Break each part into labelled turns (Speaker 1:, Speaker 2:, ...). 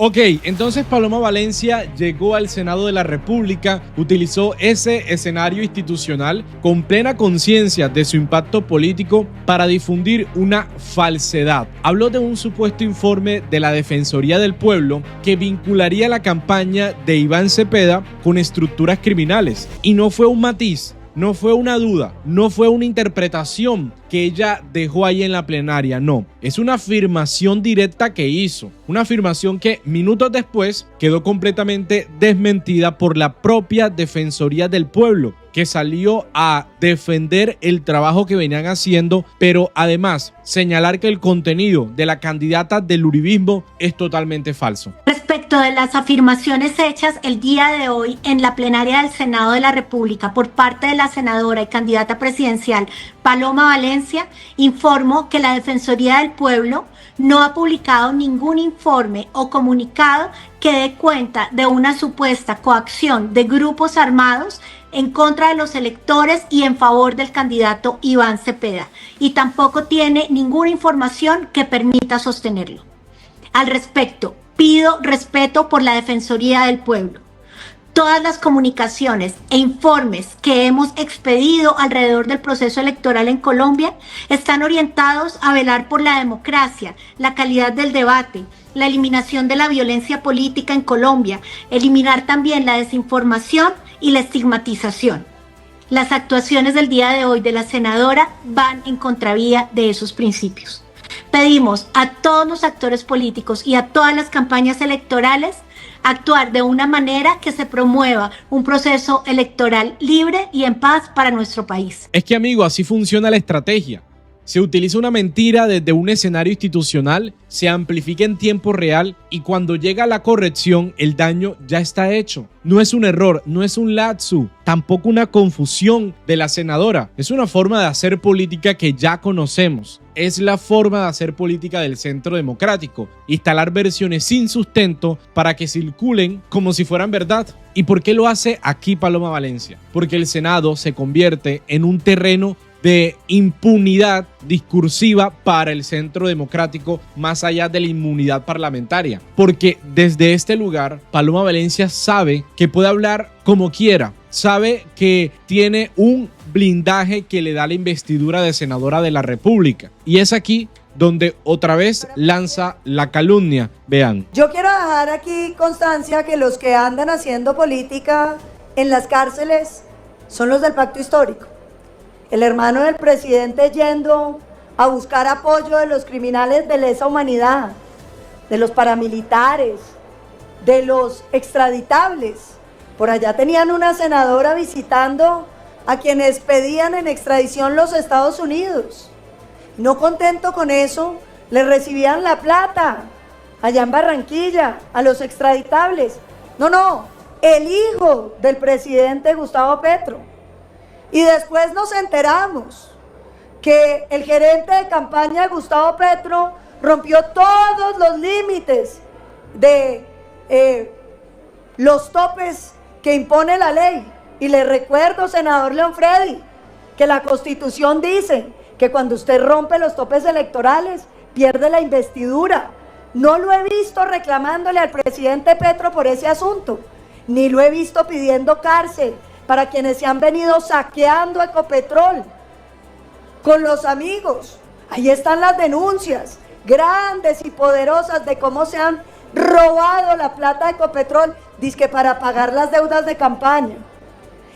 Speaker 1: Ok, entonces Paloma Valencia llegó al Senado de la República, utilizó ese escenario institucional con plena conciencia de su impacto político para difundir una falsedad. Habló de un supuesto informe de la Defensoría del Pueblo que vincularía la campaña de Iván Cepeda con estructuras criminales. Y no fue un matiz, no fue una duda, no fue una interpretación que ella dejó ahí en la plenaria, no. Es una afirmación directa que hizo. Una afirmación que minutos después quedó completamente desmentida por la propia Defensoría del Pueblo, que salió a defender el trabajo que venían haciendo, pero además señalar que el contenido de la candidata del uribismo es totalmente falso.
Speaker 2: Respecto de las afirmaciones hechas el día de hoy en la plenaria del Senado de la República por parte de la senadora y candidata presidencial Paloma Valencia, informo que la Defensoría del Pueblo no ha publicado ningún informe o comunicado que dé cuenta de una supuesta coacción de grupos armados en contra de los electores y en favor del candidato Iván Cepeda, y tampoco tiene ninguna información que permita sostenerlo. Al respecto, pido respeto por la Defensoría del Pueblo. Todas las comunicaciones e informes que hemos expedido alrededor del proceso electoral en Colombia están orientados a velar por la democracia, la calidad del debate, la eliminación de la violencia política en Colombia, eliminar también la desinformación y la estigmatización. Las actuaciones del día de hoy de la senadora van en contravía de esos principios. Pedimos a todos los actores políticos y a todas las campañas electorales actuar de una manera que se promueva un proceso electoral libre y en paz para nuestro país.
Speaker 1: Es que, amigo, así funciona la estrategia. Se utiliza una mentira desde un escenario institucional, se amplifica en tiempo real y cuando llega la corrección, el daño ya está hecho. No es un error, no es un lapsus, tampoco una confusión de la senadora. Es una forma de hacer política que ya conocemos. Es la forma de hacer política del Centro Democrático. Instalar versiones sin sustento para que circulen como si fueran verdad. ¿Y por qué lo hace aquí Paloma Valencia? Porque el Senado se convierte en un terreno de impunidad discursiva para el Centro Democrático, más allá de la inmunidad parlamentaria, porque desde este lugar Paloma Valencia sabe que puede hablar como quiera, sabe que tiene un blindaje que le da la investidura de senadora de la República, y es aquí donde otra vez lanza la calumnia. Vean.
Speaker 3: Yo quiero dejar aquí constancia que los que andan haciendo política en las cárceles son los del pacto histórico. El hermano del presidente yendo a buscar apoyo de los criminales de lesa humanidad, de los paramilitares, de los extraditables. Por allá tenían una senadora visitando a quienes pedían en extradición los Estados Unidos. No contento con eso, le recibían la plata allá en Barranquilla a los extraditables. No, el hijo del presidente Gustavo Petro. Y después nos enteramos que el gerente de campaña de Gustavo Petro rompió todos los límites de los topes que impone la ley. Y le recuerdo, senador Leonfredi, que la Constitución dice que cuando usted rompe los topes electorales, pierde la investidura. No lo he visto reclamándole al presidente Petro por ese asunto, ni lo he visto pidiendo cárcel para quienes se han venido saqueando Ecopetrol con los amigos. Ahí están las denuncias grandes y poderosas de cómo se han robado la plata de Ecopetrol, dizque para pagar las deudas de campaña.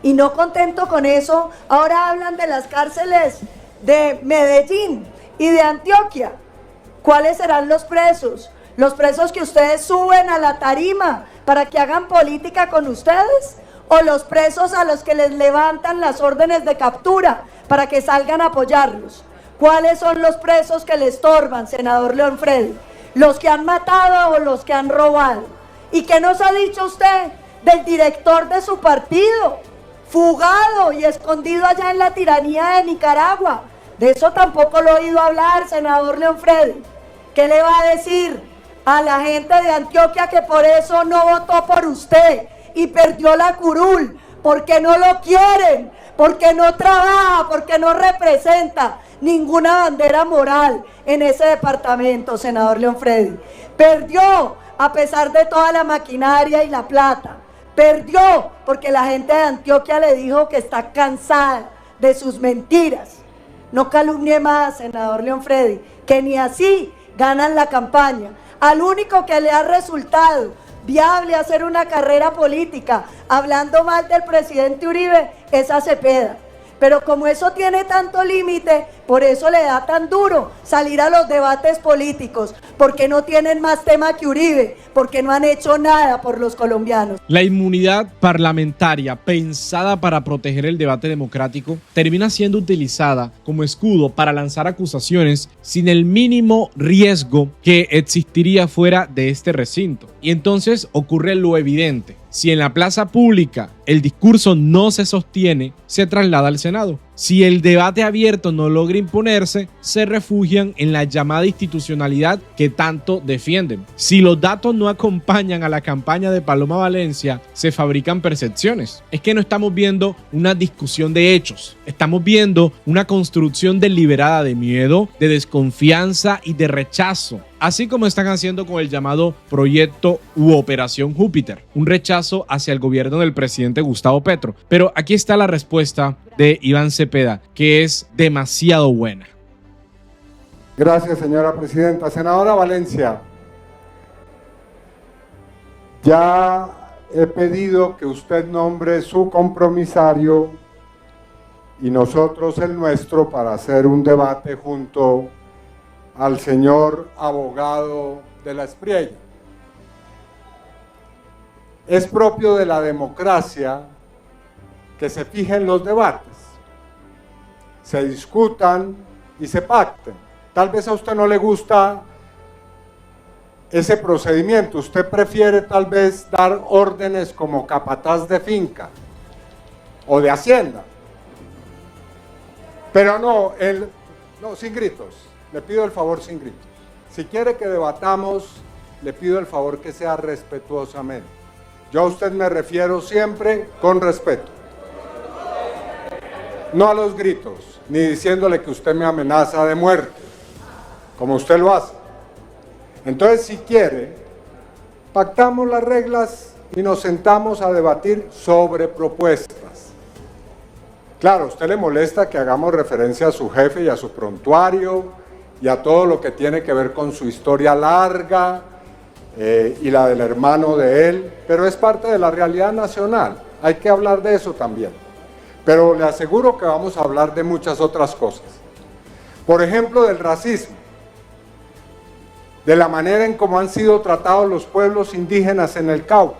Speaker 3: Y no contento con eso, ahora hablan de las cárceles de Medellín y de Antioquia. ¿Cuáles serán los presos? ¿Los presos que ustedes suben a la tarima para que hagan política con ustedes? ¿O los presos a los que les levantan las órdenes de captura para que salgan a apoyarlos? ¿Cuáles son los presos que le estorban, senador Leonfredi? ¿Los que han matado o los que han robado? ¿Y qué nos ha dicho usted del director de su partido, fugado y escondido allá en la tiranía de Nicaragua? De eso tampoco lo he oído hablar, senador Leonfredi. ¿Qué le va a decir a la gente de Antioquia que por eso no votó por usted y perdió la curul? Porque no lo quieren, porque no trabaja, porque no representa ninguna bandera moral en ese departamento, senador Leonfredi. Perdió a pesar de toda la maquinaria y la plata. Perdió porque la gente de Antioquia le dijo que está cansada de sus mentiras. No calumnie más, senador León Freddy, que ni así ganan la campaña. Al único que le ha resultado viable hacer una carrera política hablando mal del presidente Uribe es a Cepeda. Pero como eso tiene tanto límite, por eso le da tan duro salir a los debates políticos, porque no tienen más tema que Uribe, porque no han hecho nada por los colombianos.
Speaker 1: La inmunidad parlamentaria pensada para proteger el debate democrático termina siendo utilizada como escudo para lanzar acusaciones sin el mínimo riesgo que existiría fuera de este recinto. Y entonces ocurre lo evidente. Si en la plaza pública el discurso no se sostiene, se traslada al Senado. Si el debate abierto no logra imponerse, se refugian en la llamada institucionalidad que tanto defienden. Si los datos no acompañan a la campaña de Paloma Valencia, se fabrican percepciones. Es que no estamos viendo una discusión de hechos, estamos viendo una construcción deliberada de miedo, de desconfianza y de rechazo. Así como están haciendo con el llamado proyecto u Operación Júpiter, un rechazo hacia el gobierno del presidente Gustavo Petro. Pero aquí está la respuesta de Iván Cepeda, que es demasiado buena.
Speaker 4: Gracias, señora presidenta. Senadora Valencia, ya he pedido que usted nombre su compromisario y nosotros el nuestro para hacer un debate junto al señor abogado de la Espriella. Es propio de la democracia que se fijen los debates, se discutan y se pacten. Tal vez a usted no le gusta ese procedimiento, usted prefiere tal vez dar órdenes como capataz de finca o de hacienda. Pero no, sin gritos. Le pido el favor sin gritos. Si quiere que debatamos, le pido el favor que sea respetuosamente. Yo a usted me refiero siempre con respeto. No a los gritos, ni diciéndole que usted me amenaza de muerte, como usted lo hace. Entonces, si quiere, pactamos las reglas y nos sentamos a debatir sobre propuestas. Claro, a usted le molesta que hagamos referencia a su jefe y a su prontuario, y a todo lo que tiene que ver con su historia larga y la del hermano de él, pero es parte de la realidad nacional, hay que hablar de eso también. Pero le aseguro que vamos a hablar de muchas otras cosas. Por ejemplo, del racismo, de la manera en cómo han sido tratados los pueblos indígenas en el Cauca,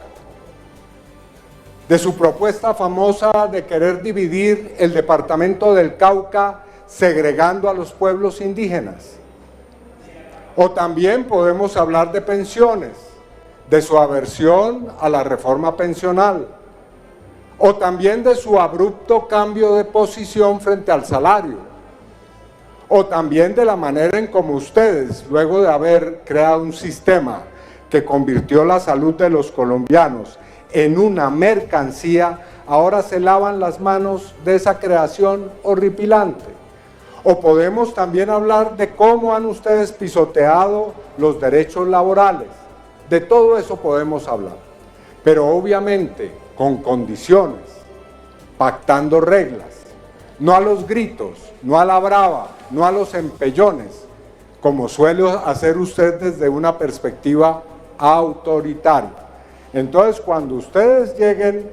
Speaker 4: de su propuesta famosa de querer dividir el departamento del Cauca segregando a los pueblos indígenas. O también podemos hablar de pensiones, de su aversión a la reforma pensional, o también de su abrupto cambio de posición frente al salario, o también de la manera en cómo ustedes, luego de haber creado un sistema que convirtió la salud de los colombianos en una mercancía, ahora se lavan las manos de esa creación horripilante. O podemos también hablar de cómo han ustedes pisoteado los derechos laborales. De todo eso podemos hablar. Pero obviamente con condiciones, pactando reglas. No a los gritos, no a la brava, no a los empellones, como suele hacer usted desde una perspectiva autoritaria. Entonces, cuando ustedes lleguen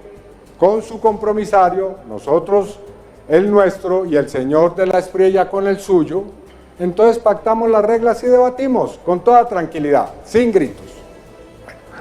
Speaker 4: con su compromisario, nosotros el nuestro y el señor de la Espriella con el suyo, entonces pactamos las reglas y debatimos con toda tranquilidad, sin gritos.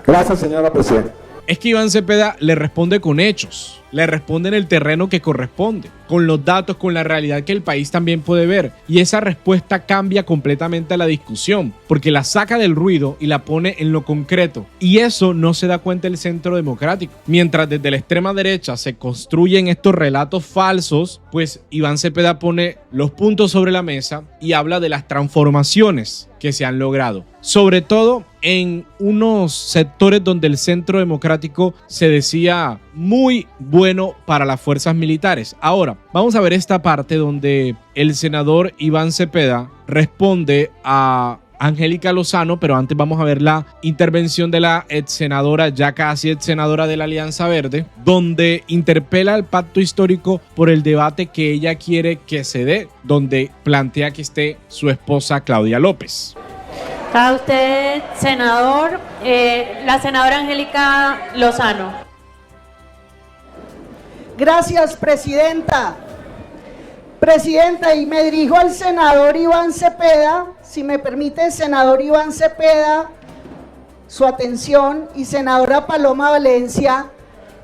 Speaker 4: Gracias, señora presidenta.
Speaker 1: Es que Iván Cepeda le responde con hechos, le responde en el terreno que corresponde, con los datos, con la realidad que el país también puede ver. Y esa respuesta cambia completamente la discusión, porque la saca del ruido y la pone en lo concreto. Y eso no se da cuenta el Centro Democrático. Mientras desde la extrema derecha se construyen estos relatos falsos, pues Iván Cepeda pone los puntos sobre la mesa y habla de las transformaciones que se han logrado. Sobre todo en unos sectores donde el Centro Democrático se decía muy bueno para las fuerzas militares. Ahora, vamos a ver esta parte donde el senador Iván Cepeda responde a Angélica Lozano, pero antes vamos a ver la intervención de la ex senadora, ya casi ex senadora de la Alianza Verde, donde interpela al pacto histórico por el debate que ella quiere que se dé, donde plantea que esté su esposa Claudia López.
Speaker 5: A usted, senador, la senadora Angélica Lozano.
Speaker 6: Gracias, presidenta. Presidenta, y me dirijo al senador Iván Cepeda, si me permite, senador Iván Cepeda, su atención, y senadora Paloma Valencia.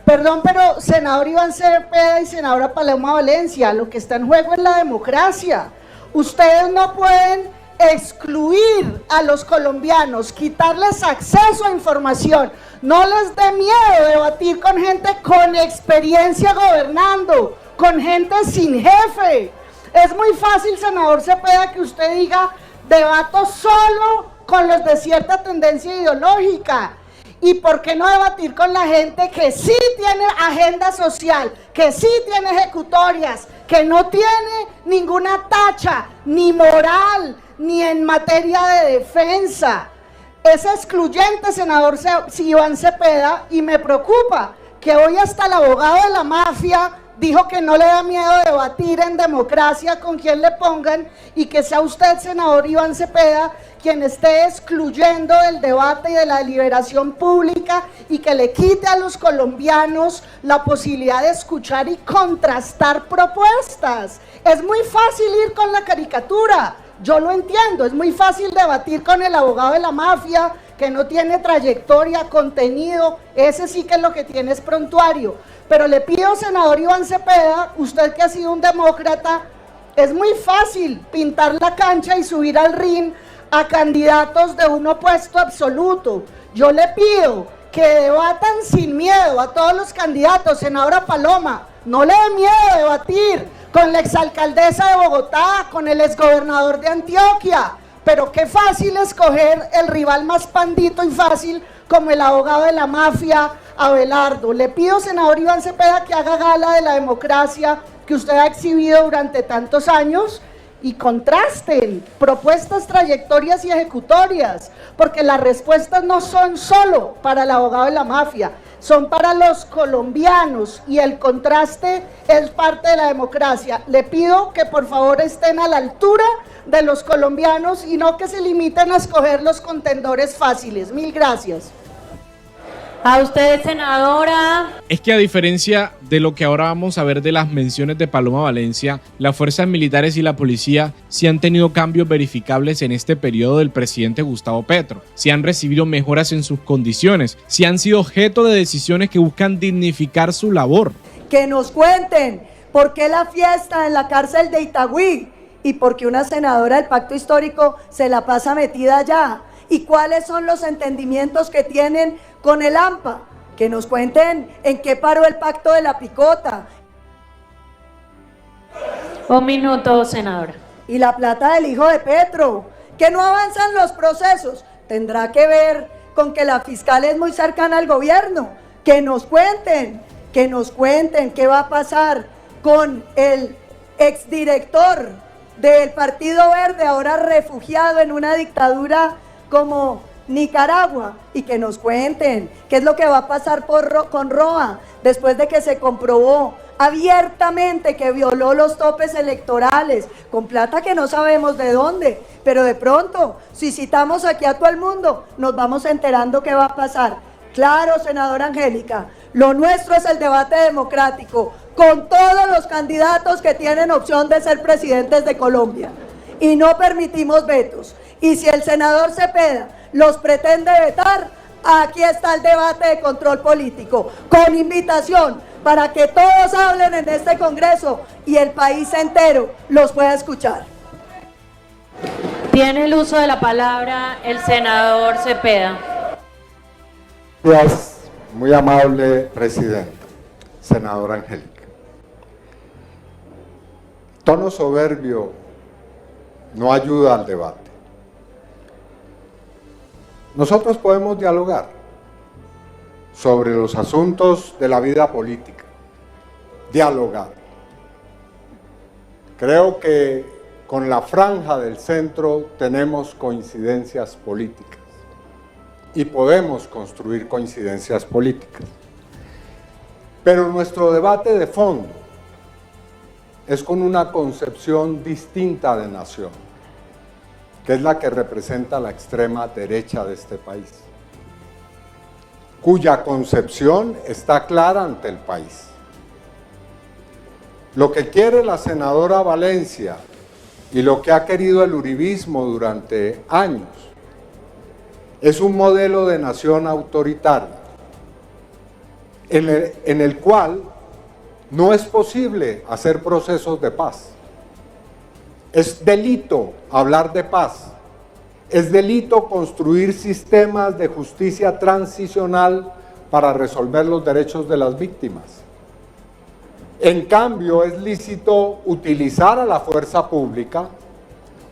Speaker 6: Perdón, pero senador Iván Cepeda y senadora Paloma Valencia, lo que está en juego es la democracia. Ustedes no pueden excluir a los colombianos, quitarles acceso a información. No les dé miedo debatir con gente con experiencia gobernando, con gente sin jefe. Es muy fácil, senador Cepeda, que usted diga, debato solo con los de cierta tendencia ideológica. ¿Y por qué no debatir con la gente que sí tiene agenda social, que sí tiene ejecutorias, que no tiene ninguna tacha, ni moral, ni en materia de defensa? Es excluyente, senador Iván Cepeda, y me preocupa que hoy hasta el abogado de la mafia dijo que no le da miedo debatir en democracia con quien le pongan, y que sea usted, senador Iván Cepeda, quien esté excluyendo del debate y de la deliberación pública y que le quite a los colombianos la posibilidad de escuchar y contrastar propuestas. Es muy fácil ir con la caricatura, yo lo entiendo, es muy fácil debatir con el abogado de la mafia que no tiene trayectoria, contenido, ese sí que lo que tiene es prontuario. Pero le pido, senador Iván Cepeda, usted que ha sido un demócrata, es muy fácil pintar la cancha y subir al ring a candidatos de un opuesto absoluto. Yo le pido que debatan sin miedo a todos los candidatos. Senadora Paloma, no le dé miedo debatir con la exalcaldesa de Bogotá, con el exgobernador de Antioquia, pero qué fácil escoger el rival más pandito y fácil como el abogado de la mafia, Abelardo. Le pido, senador Iván Cepeda, que haga gala de la democracia que usted ha exhibido durante tantos años y contrasten propuestas, trayectorias y ejecutorias, porque las respuestas no son solo para el abogado de la mafia, son para los colombianos, y el contraste es parte de la democracia. Le pido que por favor estén a la altura de los colombianos y no que se limiten a escoger los contendores fáciles. Mil gracias.
Speaker 5: A usted, senadora.
Speaker 1: Es que a diferencia de lo que ahora vamos a ver de las menciones de Paloma Valencia, las fuerzas militares y la policía sí han tenido cambios verificables en este periodo del presidente Gustavo Petro, sí han recibido mejoras en sus condiciones, sí han sido objeto de decisiones que buscan dignificar su labor.
Speaker 3: Que nos cuenten por qué la fiesta en la cárcel de Itagüí y por qué una senadora del pacto histórico se la pasa metida allá, y cuáles son los entendimientos que tienen con el AMPA. Que nos cuenten en qué paró el pacto de la picota.
Speaker 5: Un minuto, senadora.
Speaker 3: Y la plata del hijo de Petro, que no avanzan los procesos. Tendrá que ver con que la fiscal es muy cercana al gobierno. Que nos cuenten qué va a pasar con el exdirector del Partido Verde, ahora refugiado en una dictadura como Nicaragua, y que nos cuenten qué es lo que va a pasar con Roa después de que se comprobó abiertamente que violó los topes electorales con plata que no sabemos de dónde, pero de pronto, si citamos aquí a todo el mundo, nos vamos enterando qué va a pasar. Claro, senadora Angélica, lo nuestro es el debate democrático con todos los candidatos que tienen opción de ser presidentes de Colombia, y no permitimos vetos. Y si el senador Cepeda los pretende vetar, aquí está el debate de control político, con invitación para que todos hablen en este Congreso y el país entero los pueda escuchar.
Speaker 5: Tiene el uso de la palabra el senador Cepeda.
Speaker 4: Gracias, muy amable presidenta, senadora Angélica. Tono soberbio no ayuda al debate. Nosotros podemos dialogar sobre los asuntos de la vida política, dialogar. Creo que con la franja del centro tenemos coincidencias políticas y podemos construir coincidencias políticas. Pero nuestro debate de fondo es con una concepción distinta de nación, que es la que representa la extrema derecha de este país, cuya concepción está clara ante el país. Lo que quiere la senadora Valencia y lo que ha querido el uribismo durante años es un modelo de nación autoritario en el cual no es posible hacer procesos de paz. Es delito hablar de paz. Es delito construir sistemas de justicia transicional para resolver los derechos de las víctimas. En cambio, es lícito utilizar a la fuerza pública,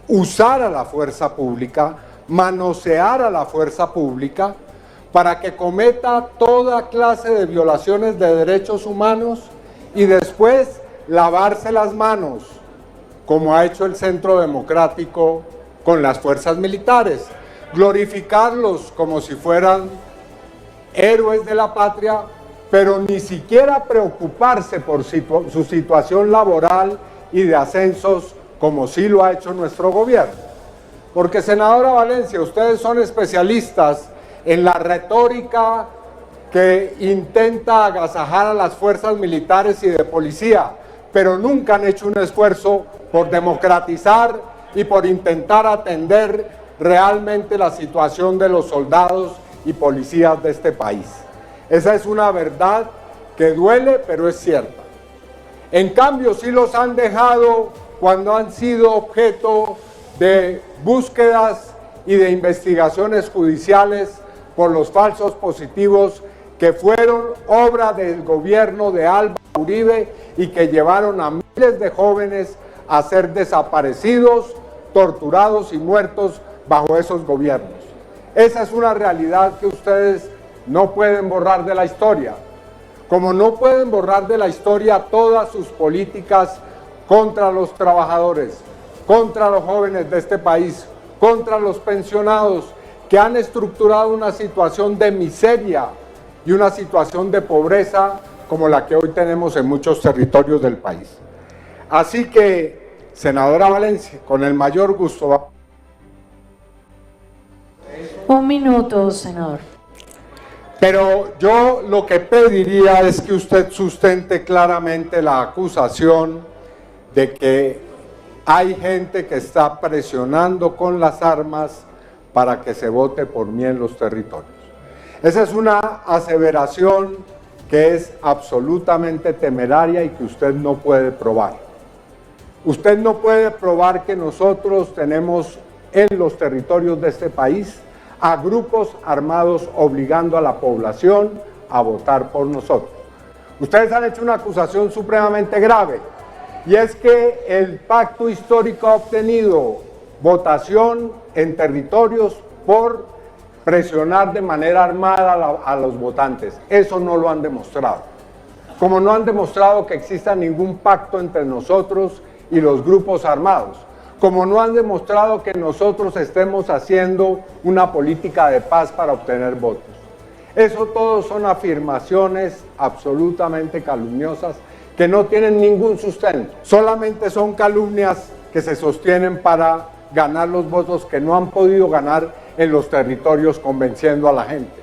Speaker 4: usar a la fuerza pública, manosear a la fuerza pública para que cometa toda clase de violaciones de derechos humanos y después lavarse las manos, como ha hecho el Centro Democrático con las fuerzas militares, glorificarlos como si fueran héroes de la patria, pero ni siquiera preocuparse por su situación laboral y de ascensos, como sí lo ha hecho nuestro gobierno. Porque, senadora Valencia, ustedes son especialistas en la retórica que intenta agasajar a las fuerzas militares y de policía, pero nunca han hecho un esfuerzo por democratizar y por intentar atender realmente la situación de los soldados y policías de este país. Esa es una verdad que duele, pero es cierta. En cambio, sí los han dejado cuando han sido objeto de búsquedas y de investigaciones judiciales por los falsos positivos que fueron obra del gobierno de Álvaro Uribe y que llevaron a miles de jóvenes a ser desaparecidos, torturados y muertos bajo esos gobiernos. Esa es una realidad que ustedes no pueden borrar de la historia, como no pueden borrar de la historia todas sus políticas contra los trabajadores, contra los jóvenes de este país, contra los pensionados, que han estructurado una situación de miseria y una situación de pobreza como la que hoy tenemos en muchos territorios del país. Así que, senadora Valencia, con el mayor gusto.
Speaker 5: Un minuto, senador.
Speaker 4: Pero yo lo que pediría es que usted sustente claramente la acusación de que hay gente que está presionando con las armas para que se vote por mí en los territorios. Esa es una aseveración que es absolutamente temeraria y que usted no puede probar. Usted no puede probar que nosotros tenemos en los territorios de este país a grupos armados obligando a la población a votar por nosotros. Ustedes han hecho una acusación supremamente grave, y es que el pacto histórico ha obtenido votación en territorios por presionar de manera armada a los votantes. Eso no lo han demostrado. Como no han demostrado que exista ningún pacto entre nosotros y los grupos armados. Como no han demostrado que nosotros estemos haciendo una política de paz para obtener votos. Eso todo son afirmaciones absolutamente calumniosas que no tienen ningún sustento. Solamente son calumnias que se sostienen para ganar los votos que no han podido ganar en los territorios convenciendo a la gente.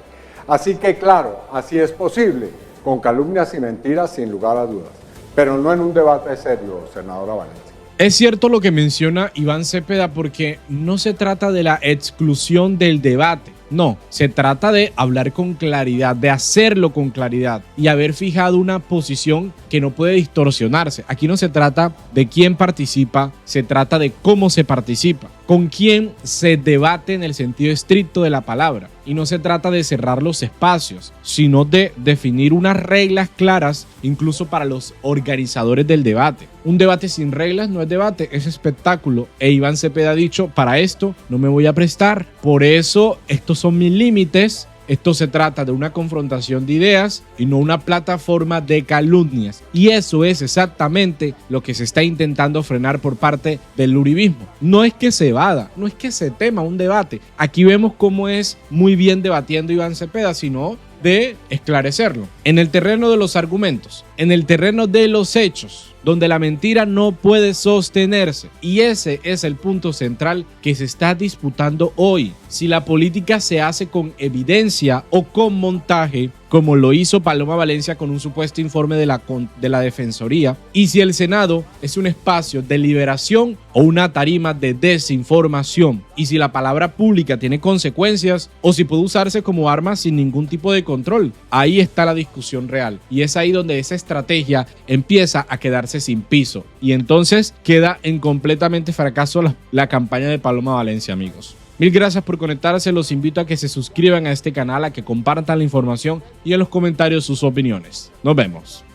Speaker 4: Así que claro, así es posible, con calumnias y mentiras sin lugar a dudas, pero no en un debate serio, senadora Valencia.
Speaker 1: Es cierto lo que menciona Iván Cepeda, porque no se trata de la exclusión del debate. No, se trata de hablar con claridad, de hacerlo con claridad y haber fijado una posición que no puede distorsionarse. Aquí no se trata de quién participa, se trata de cómo se participa, con quién se debate en el sentido estricto de la palabra. Y no se trata de cerrar los espacios, sino de definir unas reglas claras, incluso para los organizadores del debate. Un debate sin reglas no es debate, es espectáculo. E Iván Cepeda ha dicho, para esto no me voy a prestar. Por eso estos son mis límites Esto se trata de una confrontación de ideas y no una plataforma de calumnias. Y eso es exactamente lo que se está intentando frenar por parte del uribismo. No es que se evada, no es que se tema un debate. Aquí vemos cómo es muy bien debatiendo Iván Cepeda, sino de esclarecerlo. En el terreno de los argumentos, en el terreno de los hechos, donde la mentira no puede sostenerse. Y ese es el punto central que se está disputando hoy. Si la política se hace con evidencia o con montaje, como lo hizo Paloma Valencia con un supuesto informe de la Defensoría, y si el Senado es un espacio de liberación o una tarima de desinformación, y si la palabra pública tiene consecuencias o si puede usarse como arma sin ningún tipo de control. Ahí está la discusión real y es ahí donde esa estrategia empieza a quedarse sin piso y entonces queda en completamente fracaso la campaña de Paloma Valencia, amigos. Mil gracias por conectarse, los invito a que se suscriban a este canal, a que compartan la información y en los comentarios sus opiniones. Nos vemos.